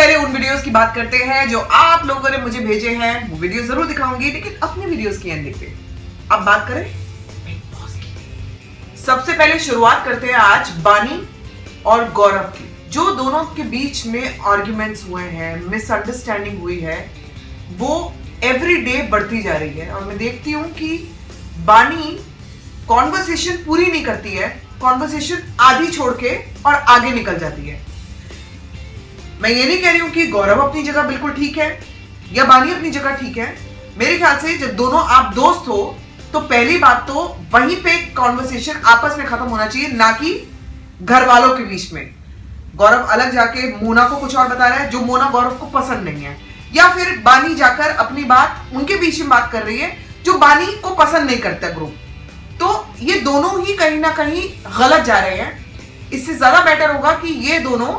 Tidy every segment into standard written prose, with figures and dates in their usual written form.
पहले उन वीडियोस की बात करते हैं जो आप लोगों ने मुझे भेजे हैं। वो वीडियो जरूर दिखाऊंगी, लेकिन अपने वीडियोस की एंडिंग पे अब बात करें बिग बॉस की। सबसे पहले शुरुआत करते हैं आज बानी और गौरव की। जो दोनों के बीच में आर्ग्यूमेंट्स हुए हैं, मिसअंडरस्टैंडिंग हुई है, वो एवरी डे बढ़ती जा रही है। और मैं देखती हूं कि बानी कॉन्वर्सेशन पूरी नहीं करती है, कॉन्वर्सेशन आधी छोड़ के और आगे निकल जाती है। मैं ये नहीं कह रही हूं कि गौरव अपनी जगह बिल्कुल ठीक है या बानी अपनी जगह ठीक है। मेरे ख्याल से जब दोनों आप दोस्त हो तो पहली बात तो वहीं पे कॉन्वर्सेशन आपस में खत्म होना चाहिए, ना कि घर वालों के बीच में। गौरव अलग जाके मोना को कुछ और बता रहा है जो मोना गौरव को पसंद नहीं है, या फिर बानी जाकर अपनी बात उनके बीच में बात कर रही है जो बानी को पसंद नहीं करता ग्रुप। तो ये दोनों ही कहीं ना कहीं गलत जा रहे हैं। इससे ज्यादा बेटर होगा कि ये दोनों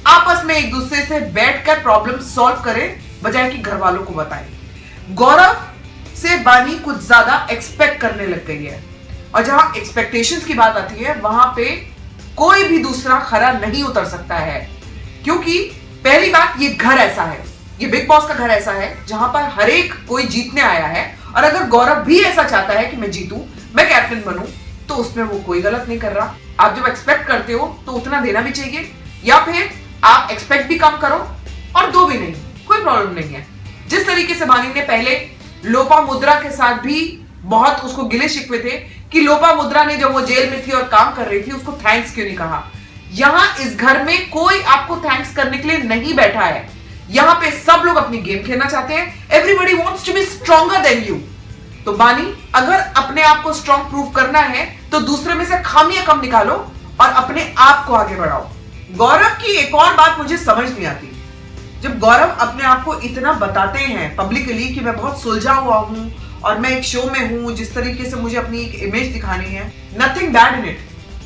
आपस में एक दूसरे से बैठकर प्रॉब्लम सॉल्व करें, बजाय कि घर वालों को बताएं। गौरव से बानी कुछ ज्यादा एक्सपेक्ट करने लग गई है, और जहां एक्सपेक्टेशंस की बात आती है वहां पे कोई भी दूसरा खरा नहीं उतर सकता है। क्योंकि पहली बात, ये घर ऐसा है, ये बिग बॉस का घर ऐसा है जहां पर हर एक कोई जीतने आया है। और अगर गौरव भी ऐसा चाहता है कि मैं जीतूं, मैं कैप्टन बनूं, तो उसमें वो कोई गलत नहीं कर रहा। आप जब एक्सपेक्ट करते हो तो उतना देना भी चाहिए, या फिर आप एक्सपेक्ट भी कम करो और दो भी नहीं, कोई प्रॉब्लम नहीं है। जिस तरीके से बानी ने पहले लोपामुद्रा के साथ भी बहुत उसको गिले शिकवे थे कि लोपामुद्रा ने जब वो जेल में थी और काम कर रही थी उसको थैंक्स क्यों नहीं कहा। यहां इस घर में कोई आपको थैंक्स करने के लिए नहीं बैठा है। यहां पे सब लोग अपनी गेम खेलना चाहते हैं। Everybody wants to be stronger than you. तो बानी, अगर अपने आप को स्ट्रॉन्ग प्रूव करना है तो दूसरे में से खामियां कम निकालो और अपने आप को आगे बढ़ाओ। गौरव की एक और बात मुझे समझ नहीं आती। जब गौरव अपने आप को इतना बताते हैं पब्लिकली कि मैं बहुत सुलझा हुआ हूं और मैं एक शो में हूं, जिस तरीके से मुझे अपनी एक इमेज दिखानी है, nothing bad in it,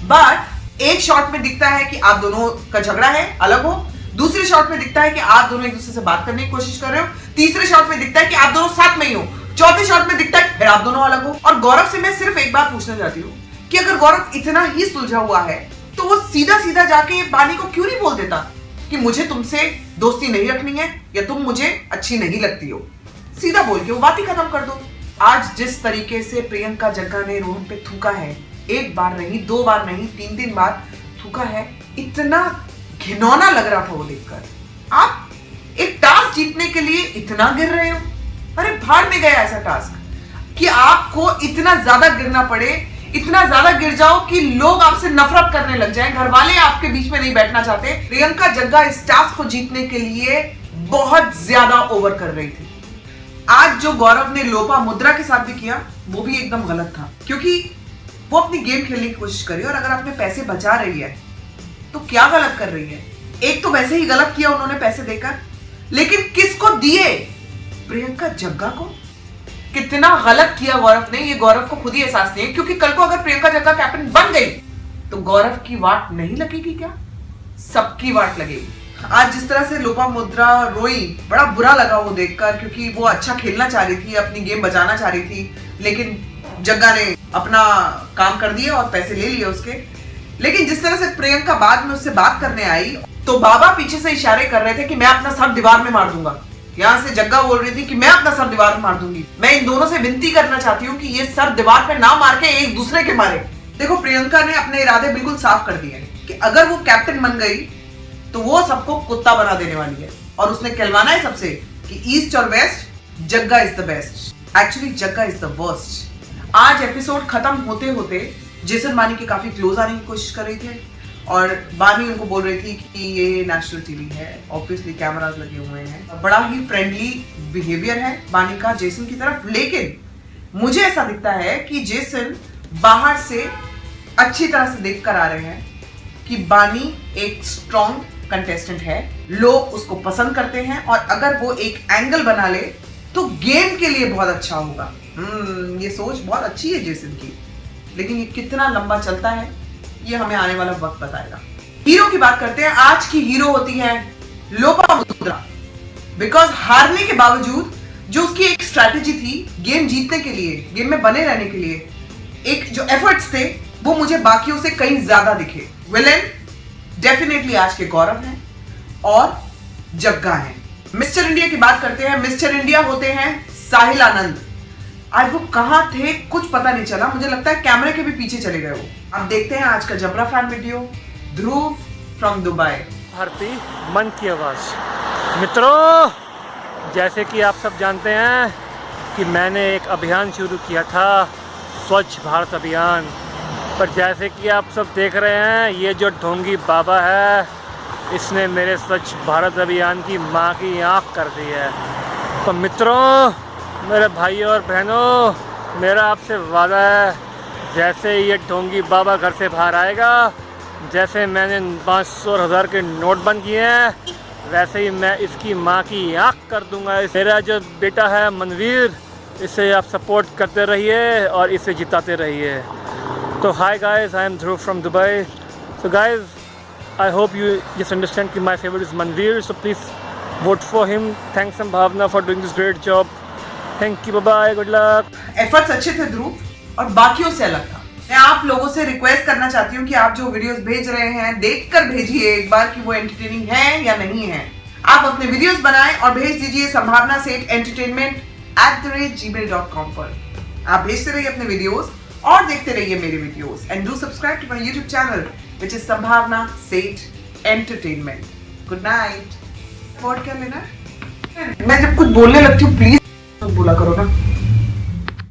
but एक शॉट में दिखता है कि आप दोनों का झगड़ा है, अलग हो। दूसरे शॉट में दिखता है कि आप दोनों एक दूसरे से बात करने की कोशिश कर रहे हो। तीसरे शॉट में दिखता है कि आप दोनों साथ में ही हो। चौथे शॉट में दिखता है फिर आप दोनों अलग हो। और गौरव से मैं सिर्फ एक बात पूछना चाहती हूँ कि अगर गौरव इतना ही सुलझा हुआ है तो वो सीधा सीधा जाके बानी को क्यों नहीं बोल देता कि मुझे तुमसे दोस्ती नहीं रखनी है या तुम मुझे अच्छी नहीं लगती हो। सीधा बोल के वो बात ही खत्म कर दो। आज जिस तरीके से प्रियंका जग्गा ने रोहन पे थूका है, एक बार नहीं, दो बार नहीं, तीन बार थूका है, इतना घिनौना लग रहा था वो देखकर। आप एक टास्क जीतने के लिए इतना गिर रहे हो। अरे भाड़ में गया ऐसा टास्क कि आपको इतना ज्यादा गिरना पड़े, इतना ज्यादा गिर जाओ कि लोग आपसे नफरत करने लग जाएं। घर वाले आपके बीच में नहीं बैठना चाहते। प्रियंका जग्गा इस टास्क को जीतने के लिए बहुत ज्यादा ओवर कर रही थी। आज जो गौरव ने लोपामुद्रा के साथ भी किया वो भी एकदम गलत था, क्योंकि वो अपनी गेम खेलने की कोशिश कर रही है। और अगर आपने पैसे बचा रही है तो क्या गलत कर रही है। एक तो वैसे ही गलत किया उन्होंने पैसे देकर, लेकिन किसको दिए? प्रियंका जग्गा को। कितना गलत किया गौरव ने, ये गौरव को खुद ही एहसास नहीं है। क्योंकि कल को अगर प्रियंका जग्गा कैप्टन बन गई तो गौरव की वाट नहीं लगेगी क्या? सबकी वाट लगेगी। आज जिस तरह से लोपामुद्रा रोई, बड़ा बुरा लगा वो देखकर, क्योंकि वो अच्छा खेलना चाह रही थी, अपनी गेम बचाना चाह रही थी, लेकिन जग्गा ने अपना काम कर दिया और पैसे ले लिए उसके। लेकिन जिस तरह से प्रियंका बाद में उससे बात करने आई तो बाबा पीछे से इशारे कर रहे थे कि मैं अपना सर दीवार में मार दूंगा। यहां से जग्गा बोल रही थी कि मैं अपना सर दीवार में मार दूंगी। मैं इन दोनों से विनती करना चाहती हूँ कि ये सर दीवार पे ना मार के एक दूसरे के मारे। देखो, प्रियंका ने अपने इरादे बिल्कुल साफ कर दिए कि अगर वो कैप्टन बन गई तो वो सबको कुत्ता बना देने वाली है, और उसने कहलवाना है सबसे कि ईस्ट और west Jagga is the best. Actually Jagga is the worst. आज एपिसोड खत्म होते होते जेसन बानी के काफी क्लोज आने की कोशिश कर रही थी, और बानी उनको बोल रही थी कि ये नेशनल टीवी है, ऑब्वियसली कैमरास लगे हुए हैं। बड़ा ही फ्रेंडली बिहेवियर है बानी का जेसन की तरफ। लेकिन मुझे ऐसा दिखता है कि जेसन बाहर से अच्छी तरह से देख कर आ रहे हैं कि बानी एक स्ट्रॉन्ग कंटेस्टेंट है, लोग उसको पसंद करते हैं, और अगर वो एक एंगल बना ले तो गेम के लिए बहुत अच्छा होगा। ये सोच बहुत अच्छी है जेसन की, लेकिन ये कितना लंबा चलता है ये हमें आने वाला वक्त बताएगा। हीरो की बात करते हैं। आज की हीरो होती है लोपामुद्रा, बिकॉज हारने के बावजूद जो उसकी एक स्ट्रैटेजी थी गेम जीतने के लिए, गेम में बने रहने के लिए, एक जो एफर्ट्स थे, वो मुझे बाकियों से कहीं ज्यादा दिखे। विलेन डेफिनेटली आज के गौरव हैं, और जग्गा है। मिस्टर इंडिया की बात करते हैं। मिस्टर इंडिया होते हैं साहिल आनंद। आज वो कहां थे कुछ पता नहीं चला, मुझे लगता है कैमरे के भी पीछे चले गए वो। अब देखते हैं आज का जबरा fan video. Dhruv from Dubai. Bharti मन की आवाज़। मित्रों, जैसे कि आप सब जानते हैं कि मैंने एक अभियान शुरू किया था, स्वच्छ भारत अभियान। पर जैसे कि आप सब देख रहे हैं, ये जो ढोंगी बाबा है, इसने मेरे स्वच्छ भारत अभियान की माँ की आँख कर दी है। तो मित्रों, मेरे भाइयों और बहनों, मेरा आपसे वादा है, जैसे ये ढोंगी बाबा घर से बाहर आएगा, जैसे मैंने 500 और 1000 के नोट बंद किए हैं, वैसे ही मैं इसकी माँ की आँख कर दूंगा। मेरा जो बेटा है मनवीर, इसे आप सपोर्ट करते रहिए और इसे जिताते रहिए। तो hi guys, I am Dhruv from Dubai. So guys, I hope you just understand कि my favourite is Manveer, so please vote for him. Thanks Sambhavna for doing this great job. Thank you, bye bye, good luck. Efforts अच्छे थे ध्रुव, और बाकियों से अलग था। मैं आप लोगों से रिक्वेस्ट करना चाहती हूँ कि आप जो वीडियोस भेज रहे हैं, देखकर भेजिए एक बार कि वो एंटरटेनिंग है या नहीं है। आप अपने वीडियोस बनाएं और भेज दीजिए संभावना सेठ entertainment@gmail.com पर। आप भेजते रहिए अपने वीडियोस और देखते रहिए मेरे videos. And do subscribe to my YouTube channel which is Sambhavna Seth entertainment. Good night. Vote क्या लेना है? मैं जब कुछ बोलने लगती हूँ प्लीज बोला करो ना।